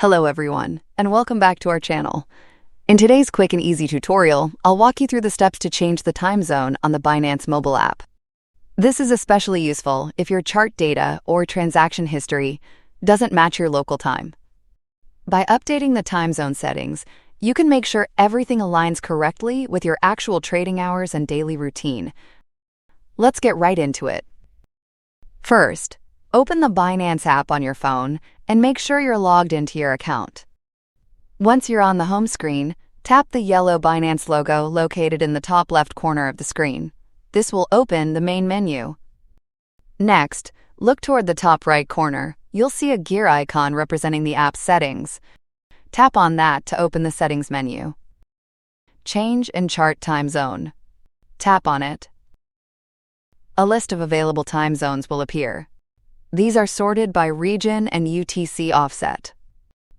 Hello everyone, and welcome back to our channel. In today's quick and easy tutorial, I'll walk you through the steps to change the time zone on the Binance mobile app. This is especially useful if your chart data or transaction history doesn't match your local time. By updating the time zone settings, you can make sure everything aligns correctly with your actual trading hours and daily routine. Let's get right into it. First, open the Binance app on your phone and make sure you're logged into your account. Once you're on the home screen, tap the yellow Binance logo located in the top left corner of the screen. This will open the main menu. Next, look toward the top right corner. You'll see a gear icon representing the app's settings. Tap on that to open the settings menu. Change in chart time zone. Tap on it. A list of available time zones will appear. These are sorted by region and UTC offset.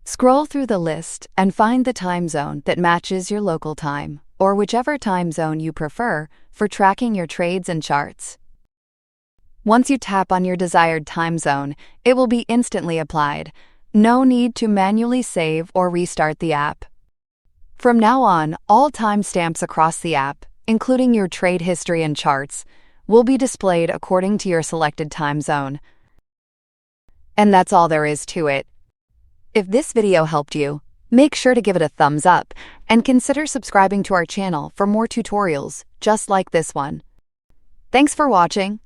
Scroll through the list and find the time zone that matches your local time, or whichever time zone you prefer for tracking your trades and charts. Once you tap on your desired time zone, it will be instantly applied. No need to manually save or restart the app. From now on, all timestamps across the app, including your trade history and charts, will be displayed according to your selected time zone. And that's all there is to it. If this video helped you, make sure to give it a thumbs up and consider subscribing to our channel for more tutorials just like this one. Thanks for watching.